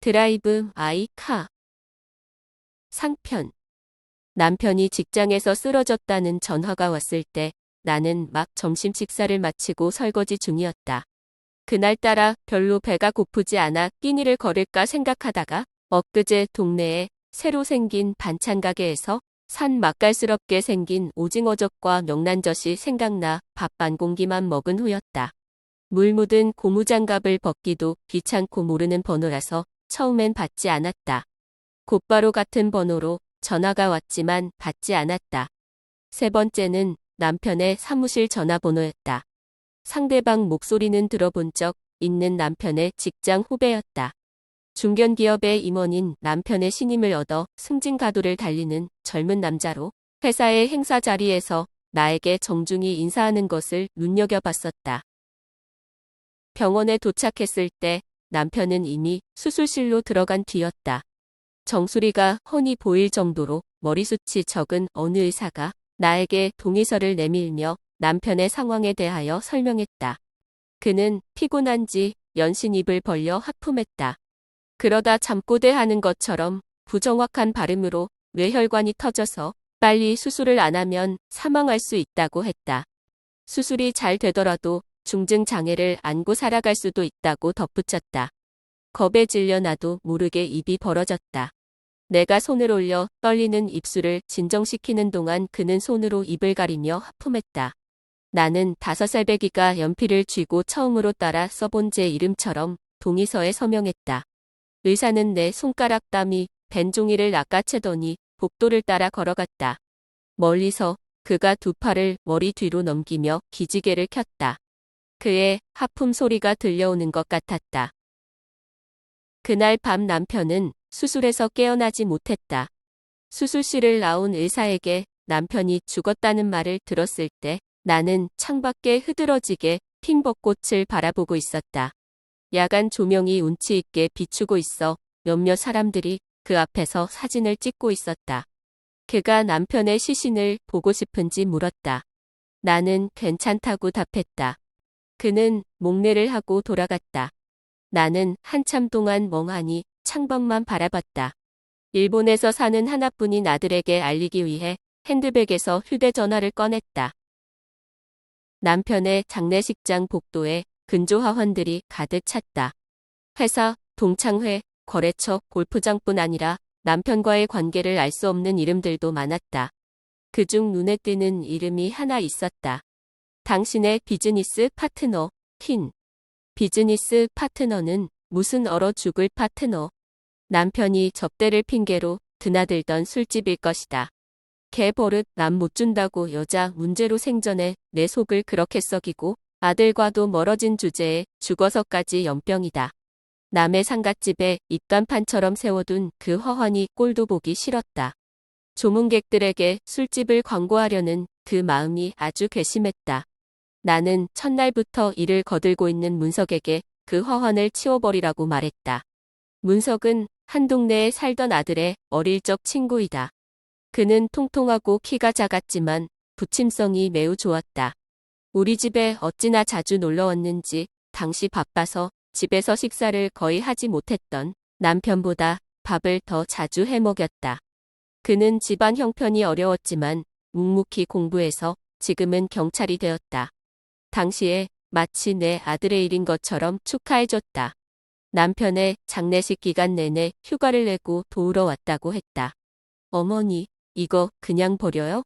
드라이브 아이 카. 상편. 남편이 직장에서 쓰러졌다는 전화가 왔을 때 나는 막 점심 식사를 마치고 설거지 중이었다. 그날따라 별로 배가 고프지 않아 끼니를 거를까 생각하다가 엊그제 동네에 새로 생긴 반찬 가게에서 산 맛깔스럽게 생긴 오징어젓과 명란젓이 생각나 밥 반 공기만 먹은 후였다. 물 묻은 고무장갑을 벗기도 귀찮고 모르는 번호라서 처음엔 받지 않았다. 곧바로 같은 번호로 전화가 왔지만 받지 않았다. 세 번째는 남편의 사무실 전화번호였다. 상대방 목소리는 들어본 적 있는 남편의 직장 후배였다. 중견기업의 임원인 남편의 신임을 얻어 승진가도를 달리는 젊은 남자로 회사의 행사 자리에서 나에게 정중히 인사하는 것을 눈여겨봤었다. 병원에 도착했을 때 남편은 이미 수술실로 들어간 뒤였다. 정수리가 훤히 보일 정도로 머리숱이 적은 어느 의사가 나에게 동의서를 내밀며 남편의 상황에 대하여 설명했다. 그는 피곤한지 연신 입을 벌려 하품했다. 그러다 잠꼬대하는 것처럼 부정확한 발음으로 뇌혈관이 터져서 빨리 수술을 안 하면 사망할 수 있다고 했다. 수술이 잘 되더라도 중증 장애를 안고 살아갈 수도 있다고 덧붙였다. 겁에 질려 나도 모르게 입이 벌어졌다. 내가 손을 올려 떨리는 입술을 진정시키는 동안 그는 손으로 입을 가리며 하품했다. 나는 5살배기가 연필을 쥐고 처음으로 따라 써본 제 이름처럼 동의서에 서명했다. 의사는 내 손가락 땀이 밴 종이를 낚아채더니 복도를 따라 걸어갔다. 멀리서 그가 두 팔을 머리 뒤로 넘기며 기지개를 켰다. 그의 하품 소리가 들려오는 것 같았다. 그날 밤 남편은 수술에서 깨어나지 못했다. 수술실을 나온 의사에게 남편이 죽었다는 말을 들었을 때 나는 창밖에 흐드러지게 핀 벚꽃을 바라보고 있었다. 야간 조명이 운치 있게 비추고 있어 몇몇 사람들이 그 앞에서 사진을 찍고 있었다. 그가 남편의 시신을 보고 싶은지 물었다. 나는 괜찮다고 답했다. 그는 목례를 하고 돌아갔다. 나는 한참 동안 멍하니 창밖만 바라봤다. 일본에서 사는 하나뿐인 아들에게 알리기 위해 핸드백에서 휴대전화를 꺼냈다. 남편의 장례식장 복도에 근조화환들이 가득 찼다. 회사, 동창회, 거래처, 골프장뿐 아니라 남편과의 관계를 알 수 없는 이름들도 많았다. 그중 눈에 띄는 이름이 하나 있었다. 당신의 비즈니스 파트너, 킨. 비즈니스 파트너는 무슨 얼어 죽을 파트너. 남편이 접대를 핑계로 드나들던 술집일 것이다. 개 버릇 남 못 준다고 여자 문제로 생전에 내 속을 그렇게 썩이고 아들과도 멀어진 주제에 죽어서까지 연병이다. 남의 상갓집에 입간판처럼 세워둔 그 허환이 꼴도 보기 싫었다. 조문객들에게 술집을 광고하려는 그 마음이 아주 괘씸했다. 나는 첫날부터 일을 거들고 있는 문석에게 그 허환을 치워버리라고 말했다. 문석은 한 동네에 살던 아들의 어릴 적 친구이다. 그는 통통하고 키가 작았지만 부침성이 매우 좋았다. 우리 집에 어찌나 자주 놀러 왔는지 당시 바빠서 집에서 식사를 거의 하지 못했던 남편보다 밥을 더 자주 해먹였다. 그는 집안 형편이 어려웠지만 묵묵히 공부해서 지금은 경찰이 되었다. 당시에 마치 내 아들의 일인 것처럼 축하해줬다. 남편의 장례식 기간 내내 휴가를 내고 도우러 왔다고 했다. 어머니, 이거 그냥 버려요?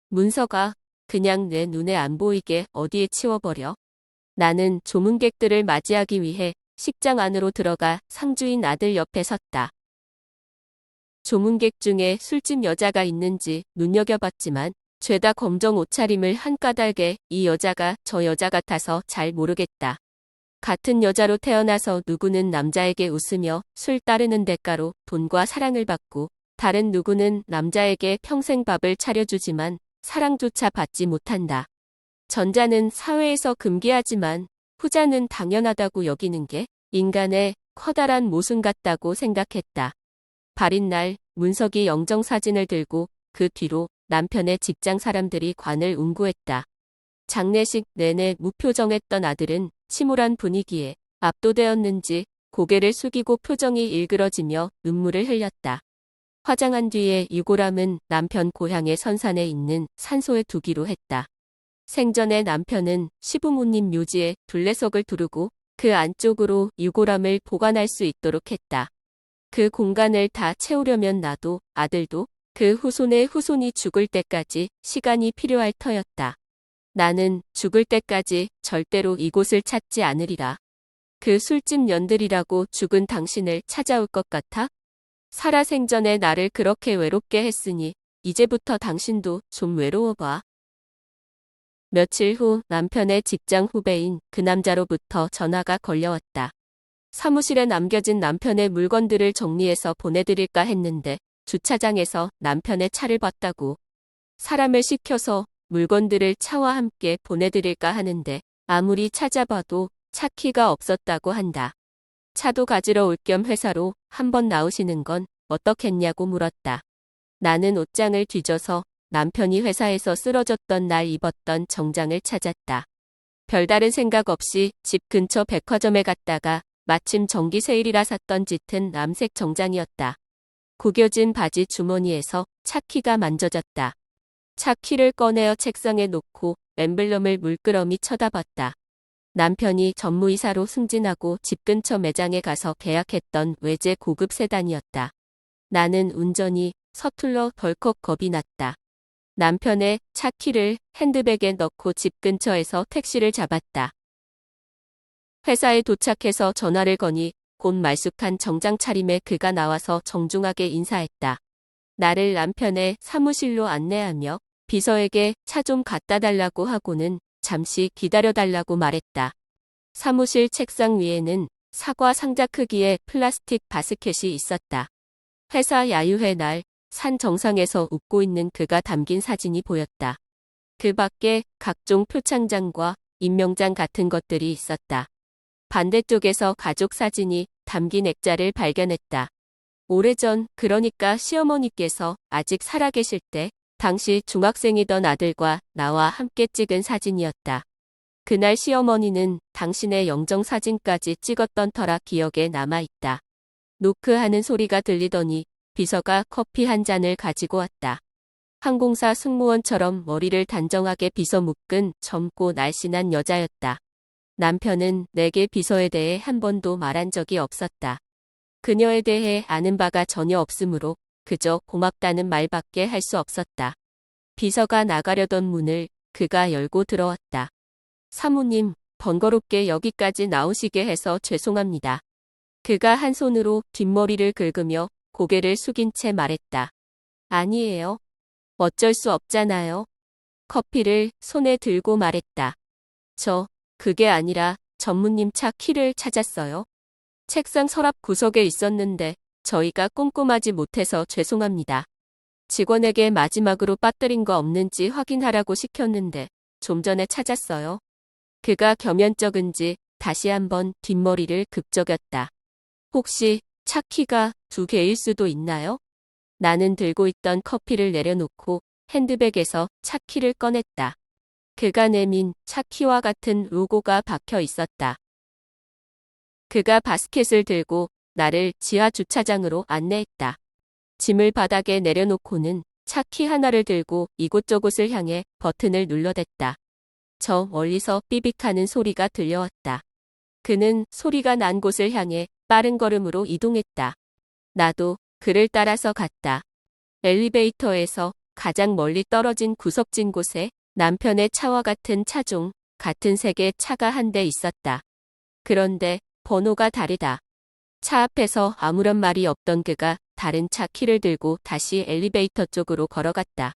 문서가 그냥 내 눈에 안 보이게 어디에 치워버려? 나는 조문객들을 맞이하기 위해 식장 안으로 들어가 상주인 아들 옆에 섰다. 조문객 중에 술집 여자가 있는지 눈여겨봤지만 죄다 검정 옷차림을 한 까닭에 이 여자가 저 여자 같아서 잘 모르겠다. 같은 여자로 태어나서 누구는 남자에게 웃으며 술 따르는 대가로 돈과 사랑을 받고 다른 누구는 남자에게 평생 밥을 차려주지만 사랑조차 받지 못한다. 전자는 사회에서 금기하지만 후자는 당연하다고 여기는 게 인간의 커다란 모순 같다고 생각했다. 발인 날 문석이 영정사진을 들고 그 뒤로 남편의 직장 사람들이 관을 운구했다. 장례식 내내 무표정했던 아들은 침울한 분위기에 압도되었는지 고개를 숙이고 표정이 일그러지며 눈물을 흘렸다. 화장한 뒤에 유골함은 남편 고향의 선산에 있는 산소에 두기로 했다. 생전에 남편은 시부모님 묘지에 둘레석을 두르고 그 안쪽으로 유골함을 보관할 수 있도록 했다. 그 공간을 다 채우려면 나도 아들도 그 후손의 후손이 죽을 때까지 시간이 필요할 터였다. 나는 죽을 때까지 절대로 이곳을 찾지 않으리라. 그 술집 년들이라고 죽은 당신을 찾아올 것 같아? 살아생전에 나를 그렇게 외롭게 했으니 이제부터 당신도 좀 외로워봐. 며칠 후 남편의 직장 후배인 그 남자로부터 전화가 걸려왔다. 사무실에 남겨진 남편의 물건들을 정리해서 보내드릴까 했는데 주차장에서 남편의 차를 봤다고. 사람을 시켜서 물건들을 차와 함께 보내드릴까 하는데 아무리 찾아봐도 차 키가 없었다고 한다. 차도 가지러 올 겸 회사로 한번 나오시는 건 어떻겠냐고 물었다. 나는 옷장을 뒤져서 남편이 회사에서 쓰러졌던 날 입었던 정장을 찾았다. 별다른 생각 없이 집 근처 백화점에 갔다가 마침 정기 세일이라 샀던 짙은 남색 정장이었다. 구겨진 바지 주머니에서 차 키가 만져졌다. 차 키를 꺼내어 책상에 놓고 엠블럼을 물끄러미 쳐다봤다. 남편이 전무이사로 승진하고 집 근처 매장에 가서 계약했던 외제 고급 세단이었다. 나는 운전이 서툴러 덜컥 겁이 났다. 남편의 차 키를 핸드백에 넣고 집 근처에서 택시를 잡았다. 회사에 도착해서 전화를 거니 곧 말쑥한 정장 차림에 그가 나와서 정중하게 인사했다. 나를 남편의 사무실로 안내하며 비서에게 차 좀 갖다 달라고 하고는 잠시 기다려달라고 말했다. 사무실 책상 위에는 사과 상자 크기의 플라스틱 바스켓이 있었다. 회사 야유회 날 산 정상에서 웃고 있는 그가 담긴 사진이 보였다. 그 밖에 각종 표창장과 임명장 같은 것들이 있었다. 반대쪽에서 가족 사진이 담긴 액자를 발견했다. 오래전, 그러니까 시어머니께서 아직 살아계실 때 당시 중학생이던 아들과 나와 함께 찍은 사진이었다. 그날 시어머니는 당신의 영정사진까지 찍었던 터라 기억에 남아있다. 노크하는 소리가 들리더니 비서가 커피 한 잔을 가지고 왔다. 항공사 승무원처럼 머리를 단정하게 빗어 묶은 젊고 날씬한 여자였다. 남편은 내게 비서에 대해 한 번도 말한 적이 없었다. 그녀에 대해 아는 바가 전혀 없으므로 그저 고맙다는 말밖에 할 수 없었다. 비서가 나가려던 문을 그가 열고 들어왔다. 사모님, 번거롭게 여기까지 나오시게 해서 죄송합니다. 그가 한 손으로 뒷머리를 긁으며 고개를 숙인 채 말했다. 아니에요. 어쩔 수 없잖아요. 커피를 손에 들고 말했다. 그게 아니라 전무님 차 키를 찾았어요. 책상 서랍 구석에 있었는데 저희가 꼼꼼하지 못해서 죄송합니다. 직원에게 마지막으로 빠뜨린 거 없는지 확인하라고 시켰는데 좀 전에 찾았어요. 그가 겸연쩍은지 다시 한번 뒷머리를 긁적였다. 혹시 차 키가 2개일 수도 있나요? 나는 들고 있던 커피를 내려놓고 핸드백에서 차 키를 꺼냈다. 그가 내민 차 키와 같은 로고가 박혀 있었다. 그가 바스켓을 들고 나를 지하 주차장으로 안내했다. 짐을 바닥에 내려놓고는 차 키 하나를 들고 이곳저곳을 향해 버튼을 눌러댔다. 저 멀리서 삐빅하는 소리가 들려왔다. 그는 소리가 난 곳을 향해 빠른 걸음으로 이동했다. 나도 그를 따라서 갔다. 엘리베이터에서 가장 멀리 떨어진 구석진 곳에 남편의 차와 같은 차종, 같은 색의 차가 한 대 있었다. 그런데 번호가 다르다. 차 앞에서 아무런 말이 없던 그가 다른 차 키를 들고 다시 엘리베이터 쪽으로 걸어갔다.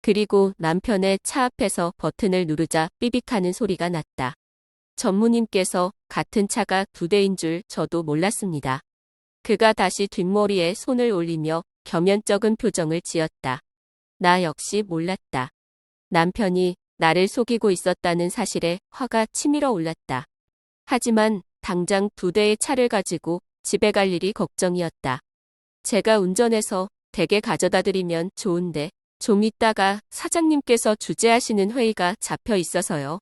그리고 남편의 차 앞에서 버튼을 누르자 삐빅하는 소리가 났다. 전무님께서 같은 차가 2대인 줄 저도 몰랐습니다. 그가 다시 뒷머리에 손을 올리며 겸연쩍은 표정을 지었다. 나 역시 몰랐다. 남편이 나를 속이고 있었다는 사실에 화가 치밀어 올랐다. 하지만 당장 2대의 차를 가지고 집에 갈 일이 걱정이었다. 제가 운전해서 댁에 가져다 드리면 좋은데 좀 있다가 사장님께서 주재하시는 회의가 잡혀 있어서요.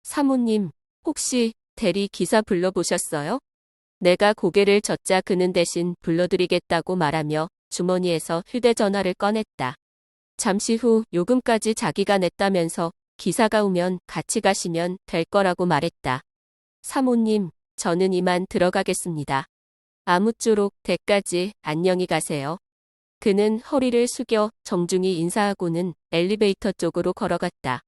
사모님, 혹시 대리 기사 불러보셨어요? 내가 고개를 젓자 그는 대신 불러드리겠다고 말하며 주머니에서 휴대전화를 꺼냈다. 잠시 후 요금까지 자기가 냈다면서 기사가 오면 같이 가시면 될 거라고 말했다. 사모님, 저는 이만 들어가겠습니다. 아무쪼록 댁까지 안녕히 가세요. 그는 허리를 숙여 정중히 인사하고는 엘리베이터 쪽으로 걸어갔다.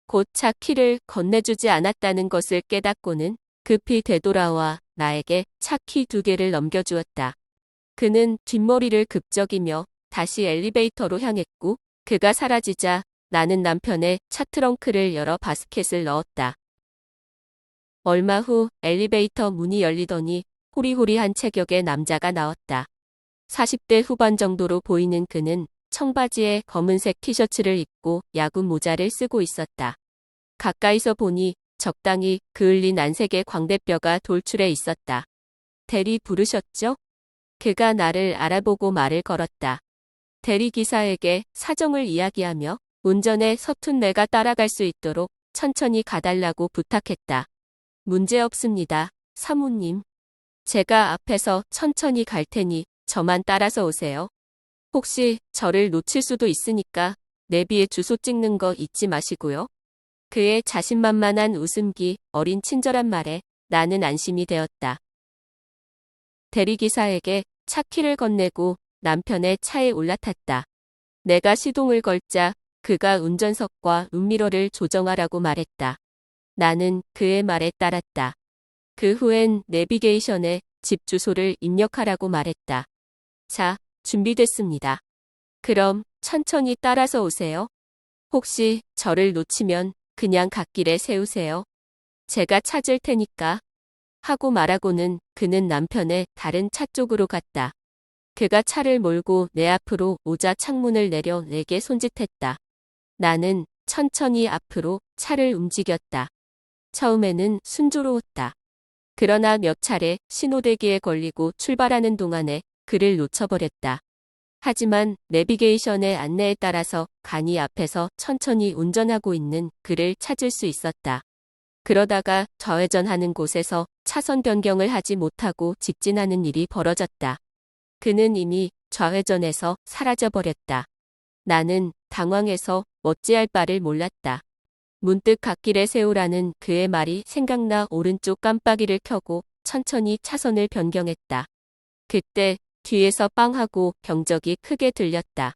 곧 차 키를 건네주지 않았다는 것을 깨닫고는 급히 되돌아와 나에게 차 키 2개를 넘겨주었다. 그는 뒷머리를 극적이며 다시 엘리베이터로 향했고 그가 사라지자 나는 남편의 차 트렁크를 열어 바스켓을 넣었다. 얼마 후 엘리베이터 문이 열리더니 호리호리한 체격의 남자가 나왔다. 40대 후반 정도로 보이는 그는 청바지에 검은색 티셔츠를 입고 야구 모자를 쓰고 있었다. 가까이서 보니 적당히 그을린 안색의 광대뼈가 돌출해 있었다. 대리 부르셨죠? 그가 나를 알아보고 말을 걸었다. 대리기사에게 사정을 이야기하며 운전에 서툰 내가 따라갈 수 있도록 천천히 가달라고 부탁했다. 문제없습니다, 사모님. 제가 앞에서 천천히 갈 테니 저만 따라서 오세요. 혹시 저를 놓칠 수도 있으니까 내비에 주소 찍는 거 잊지 마시고요. 그의 자신만만한 웃음기, 어린 친절한 말에 나는 안심이 되었다. 대리기사에게 차 키를 건네고 남편의 차에 올라탔다. 내가 시동을 걸자 그가 운전석과 룸미러를 조정하라고 말했다. 나는 그의 말에 따랐다. 그 후엔 내비게이션에 집 주소를 입력하라고 말했다. 자, 준비됐습니다. 그럼 천천히 따라서 오세요. 혹시 저를 놓치면 그냥 갓길에 세우세요. 제가 찾을 테니까. 하고 말하고는 그는 남편의 다른 차 쪽으로 갔다. 그가 차를 몰고 내 앞으로 오자 창문을 내려 내게 손짓했다. 나는 천천히 앞으로 차를 움직였다. 처음에는 순조로웠다. 그러나 몇 차례 신호대기에 걸리고 출발하는 동안에 그를 놓쳐버렸다. 하지만 내비게이션의 안내에 따라서 간이 앞에서 천천히 운전하고 있는 그를 찾을 수 있었다. 그러다가 좌회전하는 곳에서 차선 변경을 하지 못하고 직진하는 일이 벌어졌다. 그는 이미 좌회전에서 사라져버렸다. 나는 당황해서 어찌할 바를 몰랐다. 문득 갓길에 세우라는 그의 말이 생각나 오른쪽 깜빡이를 켜고 천천히 차선을 변경했다. 그때 뒤에서 빵 하고 경적이 크게 들렸다.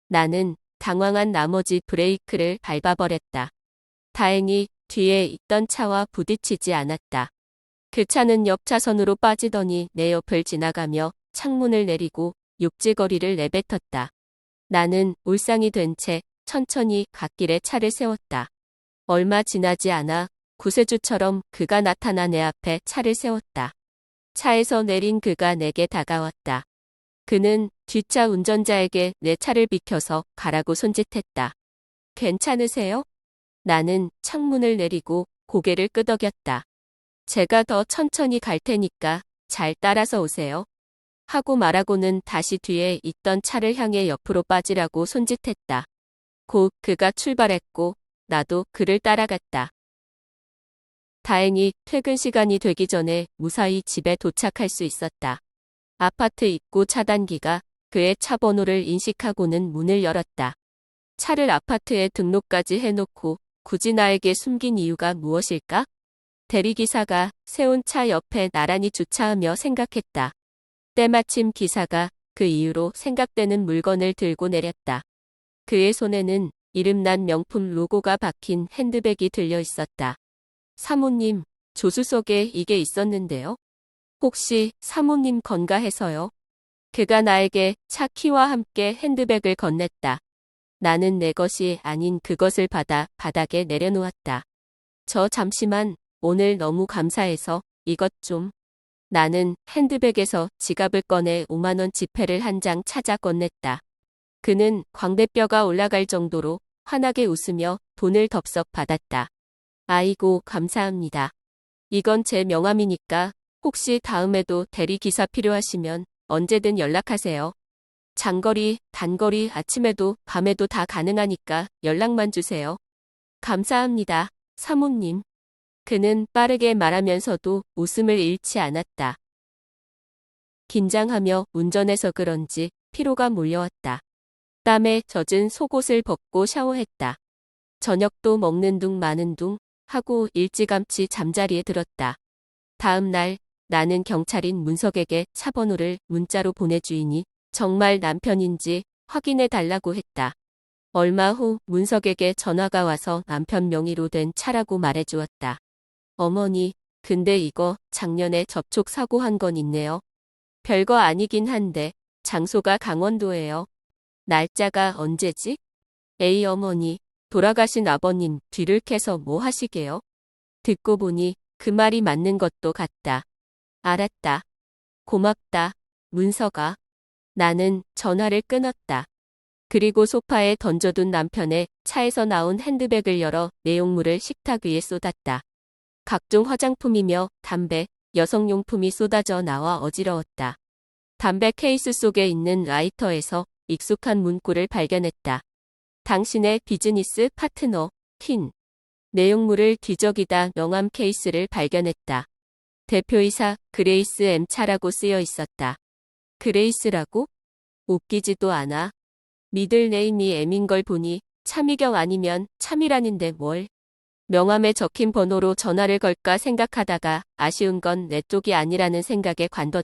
나는 당황한 나머지 브레이크를 밟아버렸다. 다행히 뒤에 있던 차와 부딪히지 않았다. 그 차는 옆 차선으로 빠지더니 내 옆을 지나가며 창문을 내리고 욕지거리를 내뱉었다. 나는 울상이 된 채 천천히 갓길에 차를 세웠다. 얼마 지나지 않아 구세주처럼 그가 나타나 내 앞에 차를 세웠다. 차에서 내린 그가 내게 다가왔다. 그는 뒷차 운전자에게 내 차를 비켜서 가라고 손짓했다. 괜찮으세요? 나는 창문을 내리고 고개를 끄덕였다. 제가 더 천천히 갈 테니까 잘 따라서 오세요. 하고 말하고는 다시 뒤에 있던 차를 향해 옆으로 빠지라고 손짓했다. 곧 그가 출발했고 나도 그를 따라갔다. 다행히 퇴근 시간이 되기 전에 무사히 집에 도착할 수 있었다. 아파트 입구 차단기가 그의 차 번호를 인식하고는 문을 열었다. 차를 아파트에 등록까지 해놓고 굳이 나에게 숨긴 이유가 무엇일까? 대리기사가 세운 차 옆에 나란히 주차하며 생각했다. 때마침 기사가 그 이유로 생각되는 물건을 들고 내렸다. 그의 손에는 이름난 명품 로고가 박힌 핸드백이 들려 있었다. 사모님, 조수석에 이게 있었는데요. 혹시 사모님 건가해서요? 그가 나에게 차 키와 함께 핸드백을 건넸다. 나는 내 것이 아닌 그것을 받아 바닥에 내려놓았다. 저 잠시만, 오늘 너무 감사해서 이것 좀. 나는 핸드백에서 지갑을 꺼내 5만 원 지폐를 한 장 찾아 건넸다. 그는 광대뼈가 올라갈 정도로 환하게 웃으며 돈을 덥석 받았다. 아이고, 감사합니다. 이건 제 명함이니까 혹시 다음에도 대리기사 필요하시면 언제든 연락하세요. 장거리, 단거리, 아침에도 밤에도 다 가능하니까 연락만 주세요. 감사합니다, 사모님. 그는 빠르게 말하면서도 웃음을 잃지 않았다. 긴장하며 운전해서 그런지 피로가 몰려왔다. 땀에 젖은 속옷을 벗고 샤워했다. 저녁도 먹는 둥 마는 둥 하고 일찌감치 잠자리에 들었다. 다음 날 나는 경찰인 문석에게 차 번호를 문자로 보내주이니 정말 남편인지 확인해 달라고 했다. 얼마 후 문석에게 전화가 와서 남편 명의로 된 차라고 말해주었다. 어머니, 근데 이거 작년에 접촉 사고한 건 있네요. 별거 아니긴 한데 장소가 강원도예요. 날짜가 언제지? 에이 어머니, 돌아가신 아버님 뒤를 캐서 뭐 하시게요? 듣고 보니 그 말이 맞는 것도 같다. 알았다. 고맙다, 문석아. 나는 전화를 끊었다. 그리고 소파에 던져둔 남편의 차에서 나온 핸드백을 열어 내용물을 식탁 위에 쏟았다. 각종 화장품이며 담배, 여성용품이 쏟아져 나와 어지러웠다. 담배 케이스 속에 있는 라이터에서 익숙한 문구를 발견했다. 당신의 비즈니스 파트너, 퀸. 내용물을 뒤적이다 명함 케이스를 발견했다. 대표이사 그레이스 M 차라고 쓰여 있었다. 그레이스라고? 웃기지도 않아. 미들 네임이 M인 걸 보니 차미경 아니면 차미란인데 뭘. 명함에 적힌 번호로 전화를 걸까 생각하다가 아쉬운 건 내 쪽이 아니라는 생각에 관뒀다.